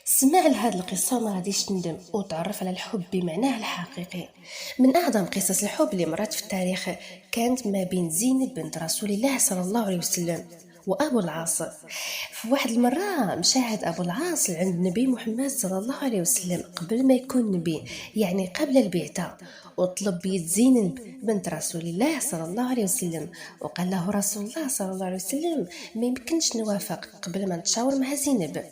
سمع لهاد القصة وما غاديش تندم وتعرف على الحب بمعناه الحقيقي. من أعظم قصص الحب اللي مرات في التاريخ كانت ما بين زينب بنت رسول الله صلى الله عليه وسلم وأبو العاص. في واحد المرة مشاهد أبو العاص عند النبي محمد صلى الله عليه وسلم قبل ما يكون نبي، يعني قبل البعثة، وطلب بيد زينب بنت رسول الله صلى الله عليه وسلم. وقال له رسول الله صلى الله عليه وسلم ما يمكنش نوافق قبل ما نتشاور مع زينب.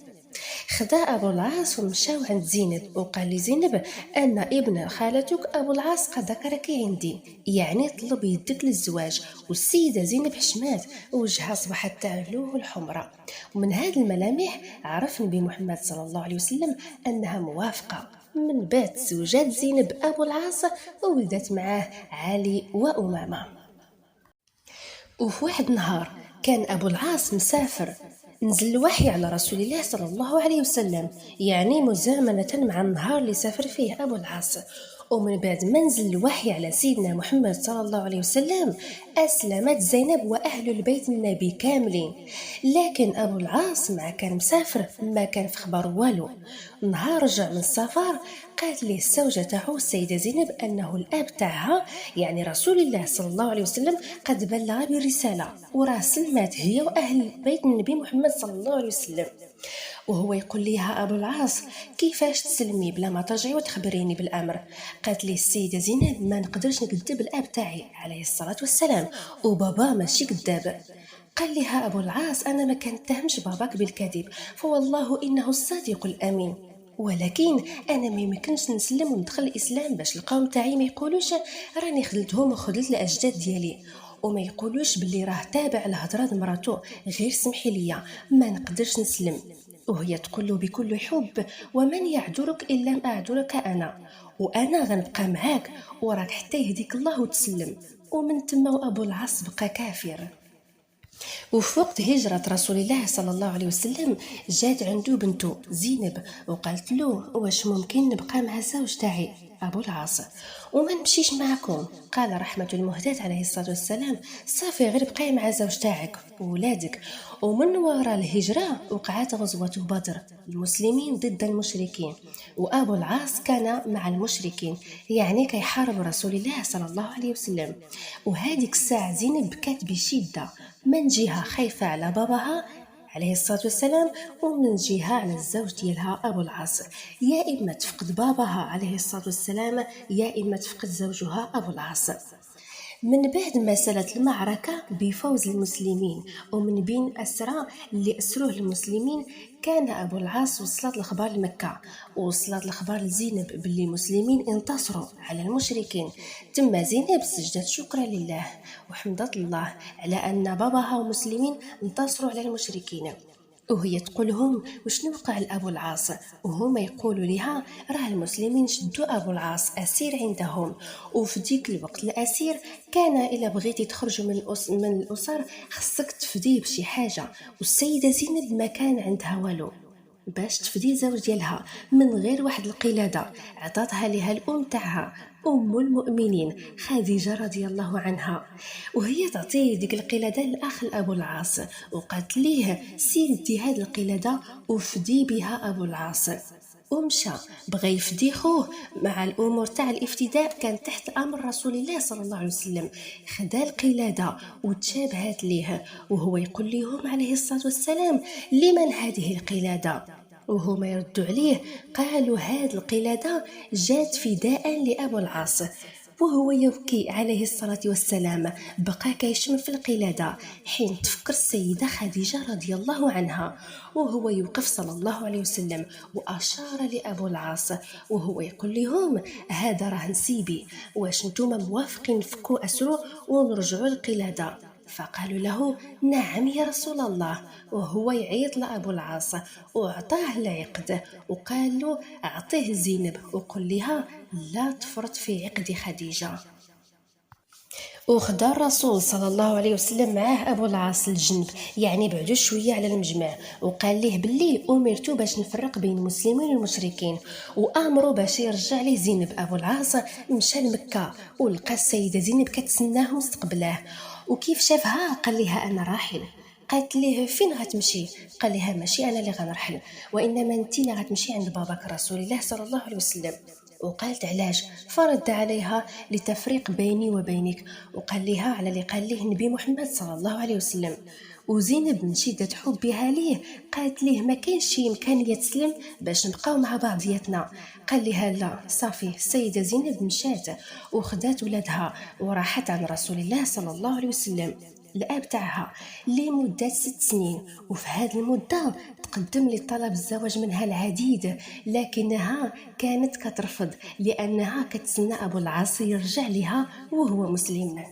خدا أبو العاص ومشاو عند زينب وقال لزينب أن ابن خالتك أبو العاص قد ذكرك عندي، يعني طلب يدك للزواج. والسيدة زينب حشمات وجهها أصبحت تعلوه الحمرة، ومن هذه الملامح عرف النبي محمد صلى الله عليه وسلم أنها موافقة. من بعد زوجات زينب أبو العاص وولدت معاه علي وأمامة. وفي واحد نهار كان أبو العاص مسافر، نزل الوحي على رسول الله صلى الله عليه وسلم، يعني مزامنة مع النهار اللي سافر فيه أبو العاص. ومن بعد ما نزل الوحي على سيدنا محمد صلى الله عليه وسلم أسلمت زينب وأهل البيت النبي كاملين، لكن أبو العاص مع كان مسافر ما كان في خبر والو. نهار رجع من السفر قالت ليه الزوجة تاعو السيدة زينب أنه الأب تاعها يعني رسول الله صلى الله عليه وسلم قد بلغ بالرسالة وراه سلمات هي وأهل بيت النبي محمد صلى الله عليه وسلم. وهو يقول لها أبو العاص كيفاش تسلمي بلا ما ترجعي وتخبريني بالأمر؟ قالت لي السيدة زينب ما نقدرش نكذب الأب تاعي عليه الصلاة والسلام، وبابا ماشي كذاب. قال لها أبو العاص أنا ما كنتهمش باباك بالكذب، فوالله إنه الصادق الأمين، ولكن انا ما يمكنش نسلم وندخل الاسلام باش القوم تاعي ما يقولوش راني خذلتهم وخذلت الاجداد ديالي، وما يقولوش باللي راه تابع لهضره مراتو. غير سمحي لي ما نقدرش نسلم. وهي تقول له بكل حب ومن يعذرك إن لم أعذرك أنا، وأنا غنبقى معاك وراك حتى يهديك الله وتسلم. ومن تما أبو العاص بقى كافر. وفي وقت هجرة رسول الله صلى الله عليه وسلم جات عنده بنته زينب وقالت له واش ممكن نبقى مع الزوج تاعي أبو العاص وما نمشيش معكم؟ قال رحمة المهداة عليه الصلاة والسلام صافي غير بقاي مع الزوج تاعك وولادك. ومن وراء الهجرة وقعت غزوة بدر، المسلمين ضد المشركين، وأبو العاص كان مع المشركين، يعني كيحارب رسول الله صلى الله عليه وسلم. وهذيك الساعة زينب بكات بشدة، من جهة خايفة على باباها عليه الصلاة والسلام، ومن جهة على الزوج ديالها أبو العاص، يا إما تفقد باباها عليه الصلاة والسلام يا إما تفقد زوجها أبو العاص. من بعد ما سالت المعركة بفوز المسلمين ومن بين أسرى اللي أسروه المسلمين، كان أبو العاص وصلت الأخبار لمكة، ووصلت الأخبار لزينب باللي المسلمين انتصروا على المشركين. تم زينب سجدت شكرا لله وحمدت الله على أن باباها ومسلمين انتصروا على المشركين. وهي تقولهم وشنو وقع لأبو العاص، وهما يقولوا لها راه المسلمين شدوا أبو العاص أسير عندهم، وفي ديك الوقت الأسير كان إلا بغيتي تخرج من الأسر خصك تفديه بشي حاجة، والسيدة زينب ما كان عندها والو باش تفدي زوج ديالها من غير واحد القلادة عطاتها لها الأم تاعها أم المؤمنين خديجة رضي الله عنها، وهي تعطيه ديك القلادة للأخ أبو العاص وقالت ليه سير دي هاد القلادة وفدي بها أبو العاص. ومشى بغى يفدي خوه، مع الامور تاع الافتداء كان تحت امر رسول الله صلى الله عليه وسلم. خدا القلاده وتشابهت ليه، وهو يقول لهم عليه الصلاه والسلام لمن هذه القلاده؟ وهما يردوا عليه قالوا هاد القلاده جات فداء لابو العاص. وهو يبكي عليه الصلاة والسلام بقى كيشم في القلادة حين تفكر السيدة خديجة رضي الله عنها، وهو يوقف صلى الله عليه وسلم وأشار لأبو العاص وهو يقول لهم هذا راه نسيبي، واش نتوما موافقين نفكوا أسرو ونرجعوا القلادة؟ فقالوا له نعم يا رسول الله. وهو يعيط لأبو العاص وأعطاه العقد وقال له أعطيه زينب وقل لها لا تفرط في عقد خديجة. وخدا الرسول صلى الله عليه وسلم معاه أبو العاص الجنب، يعني بعدو شوية على المجمع، وقال ليه باللي أمرتو باش نفرق بين المسلمين والمشركين، وأمرو باش يرجع ليه زينب. أبو العاص مشى لمكة ولقى السيدة زينب كتسناه مستقبلاه، وكيف شافها قال لها أنا راحل. قالت ليه فين غتمشي؟ قال لها ماشي انا اللي غنرحل، وانما انت اللي غتمشي عند باباك رسول الله صلى الله عليه وسلم. وقالت علاش؟ فرد عليها لتفريق بيني وبينك، وقال لها على اللي قال ليه النبي محمد صلى الله عليه وسلم. وزينب من شدة حبها ليه قالت ليه ما كاينش شي امكانيه تسلم باش نبقاو مع بعضياتنا. قال لها لا صافي. السيده زينب مشات وخدات ولادها وراحت عن رسول الله صلى الله عليه وسلم الاب تاعها لمده 6 سنين. وفي هذه المده تقدم لطلب الزواج منها العديد، لكنها كانت كترفض لانها كتسنى ابو العاص يرجع لها وهو مسلم.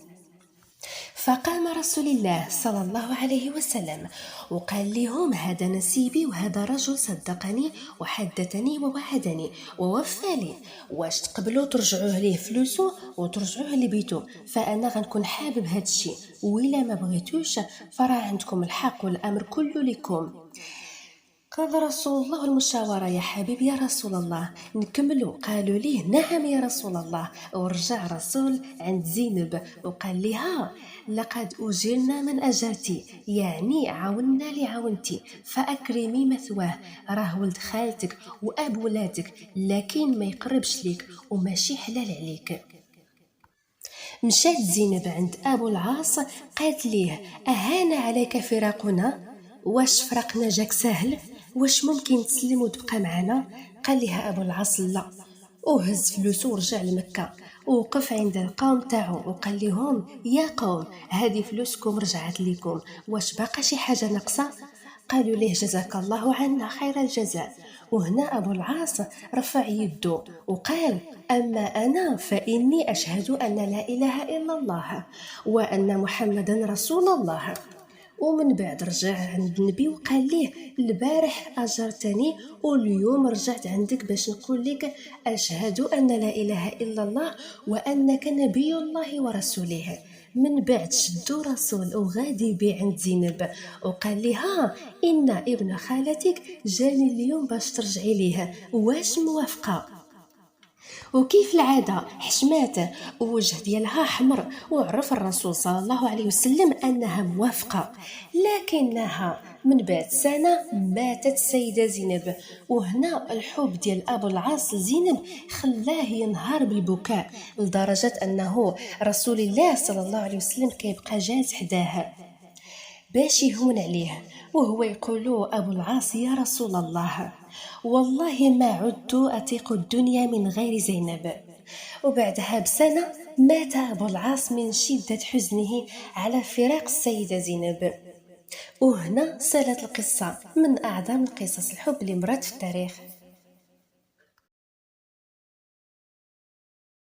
فقام رسول الله صلى الله عليه وسلم وقال لهم هذا نسيبي وهذا رجل صدقني وحدثني ووعدني ووفى لي، واش تقبلوا ترجعوه ليه فلوسه وترجعوه لبيتو؟ فانا غنكون حابب هذا الشيء، وإلا ما بغيتوش فراه عندكم الحق والامر كله لكم. قال رسول الله المشاورة يا حبيبي يا رسول الله نكملوا؟ قالوا ليه نعم يا رسول الله. ورجع رسول عند زينب وقال لها لقد أجرنا من أجرتي، يعني عاوننا لعاونتي، فأكرمي مثواه، راه ولد خالتك وأب ولادك لكن ما يقربش ليك وماشي حلال عليك. مشات زينب عند أبو العاص قالت ليه أهان عليك فراقنا؟ واش فراقنا جاك سهل؟ واش ممكن تسلم وتبقى معنا؟ قال لها أبو العاص لا، وهز فلوسه ورجع لمكة ووقف عند القوم تاعو وقال لهم يا قوم هذه فلوسكم رجعت لكم، واش باقا شي حاجة ناقصة؟ قالوا ليه جزاك الله عنا خير الجزاء. وهنا أبو العاص رفع يده وقال أما أنا فإني أشهد أن لا إله إلا الله وأن محمدا رسول الله. ومن بعد رجع عند النبي وقال ليه البارح أجرتني واليوم رجعت عندك باش نقول لك أشهد أن لا إله إلا الله وأنك نبي الله ورسوله. من بعد شدوا رسول وغادي بي عند زينب وقال لها إن ابن خالتك جاني اليوم باش ترجعي ليه، واش موافقة؟ وكيف العادة حشمات ووجه ديالها حمر، وعرف الرسول صلى الله عليه وسلم أنها موافقة. لكنها من بعد سنة ماتت السيدة زينب، وهنا الحب ديال أبو العاص لزينب خلاه ينهار بالبكاء لدرجة أنه رسول الله صلى الله عليه وسلم كيبقى جالس حداها باش يهون عليه، وهو يقول أبو العاص يا رسول الله والله ما عدت أطيق الدنيا من غير زينب. وبعدها بسنة مات أبو العاص من شدة حزنه على فراق السيدة زينب. وهنا صارت القصة من أعظم قصص الحب اللي مرت في التاريخ.